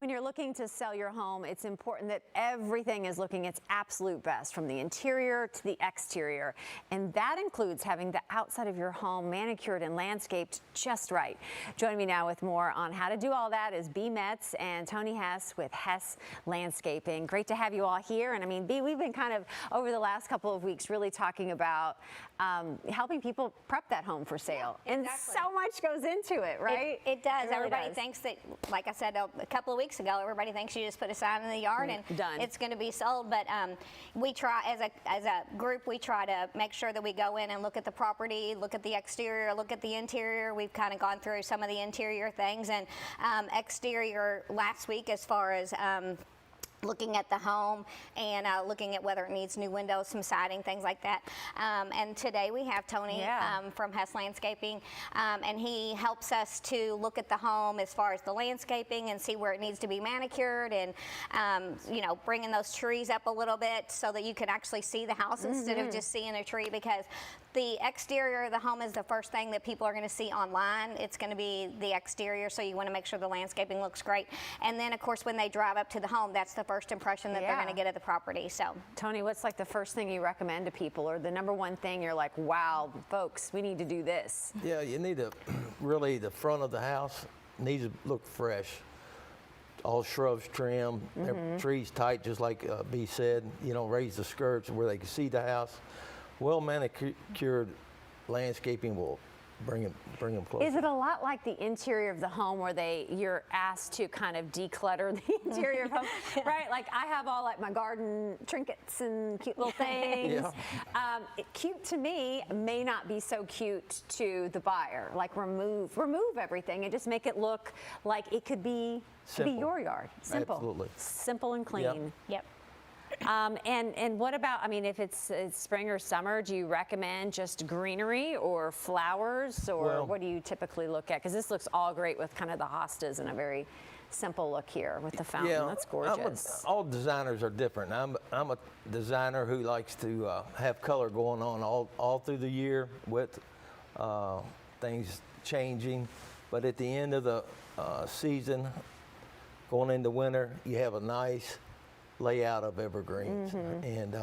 When you're looking to sell your home, it's important that everything is looking its absolute best, from the interior to the exterior. And that includes having the outside of your home manicured and landscaped just right. Joining me now with more on how to do all that is B. Metz and Tony Hess with Hess Landscaping. Great to have you all here. And I mean, B, we've been kind of over the last couple of weeks really talking about helping people prep that home for sale. Yeah, and exactly. so much goes into it, right? It does. Really Everybody does. thinks that, like I said a couple of weeks ago, everybody thinks you just put a sign in the yard and Done. it's going to be sold. But we try, as a group, we try to make sure that we go in and look at the property, look at the exterior, look at the interior. We've kind of gone through some of the interior things, and exterior last week as far as looking at the home and looking at whether it needs new windows, some siding, things like that. And today we have Tony from Hess Landscaping, and he helps us to look at the home as far as the landscaping and see where it needs to be manicured, and you know, bringing those trees up a little bit so that you can actually see the house instead of just seeing a tree, because the exterior of the home is the first thing that people are going to see online. It's going to be the exterior, so you want to make sure the landscaping looks great. And then, of course, when they drive up to the home, that's the first impression that they're going to get of the property. So, Tony, what's like the first thing you recommend to people, or the number one thing you're like, wow, folks, we need to do this? Yeah, you need to really, the front of the house needs to look fresh. All shrubs trimmed, trees tight, just like B said. You know, raise the skirts where they can see the house. Well manicured landscaping will bring them closer. Is it a lot like the interior of the home where you're asked to kind of declutter the interior of the home, right? Like I have all like my garden trinkets and cute little things. Cute to me may not be so cute to the buyer. Like remove everything and just make it look like it could be your yard. Simple. Absolutely. Simple and clean. Yep. And what about, I mean, if it's spring or summer, do you recommend just greenery or flowers, or what do you typically look at? Because this looks all great with kind of the hostas and a very simple look here with the fountain. Yeah, that's gorgeous. all designers are different. I'm a designer who likes to have color going on all through the year with things changing. But at the end of the season, going into winter, you have a nice layout of evergreens, and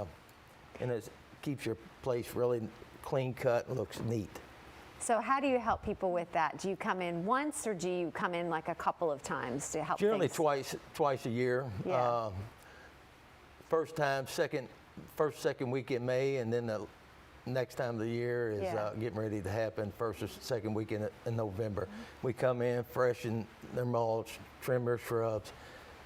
it keeps your place really clean cut and looks neat. So how do you help people with that? Do you come in once, or do you come in like a couple of times to help? Generally twice a year. Yeah. First second week in May, and then the next time of the year is getting ready to happen, first or second week in November. We come in, freshen their mulch, trim their shrubs,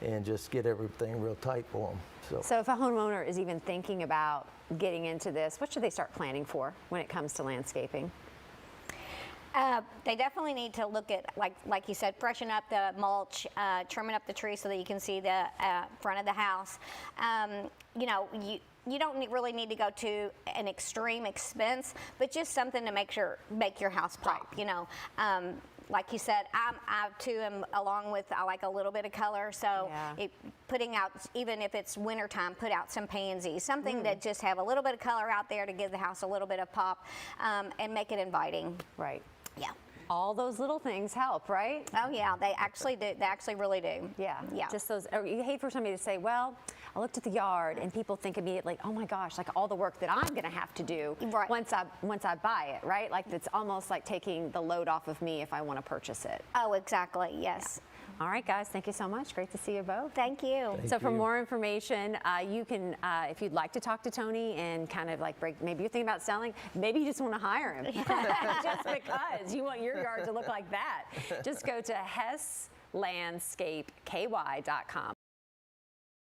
and just get everything real tight for them. So if a homeowner is even thinking about getting into this, what should they start planning for when it comes to landscaping? They definitely need to look at, like you said, freshen up the mulch, trimming up the trees so that you can see the front of the house. You know, you don't really need to go to an extreme expense, but just something to make your house pop. You know. Like you said, I too am along with, I like a little bit of color, so putting out, even if it's wintertime, put out some pansies, something that just have a little bit of color out there to give the house a little bit of pop, and make it inviting. Right. Yeah. All those little things help, right? Oh yeah, they actually do. They actually really do. Yeah. Yeah. Just those. You hate for somebody to say, "Well, I looked at the yard," and people think immediately, "Oh my gosh, like all the work that I'm going to have to do once I buy it," right? Like it's almost like taking the load off of me if I want to purchase it. Oh, exactly. Yes. Yeah. All right, guys, thank you so much. Great to see you both. Thank you. So for more information, you can, if you'd like to talk to Tony and kind of like maybe you're thinking about selling, maybe you just want to hire him just because you want your yard to look like that. Just go to HessLandscapeKY.com.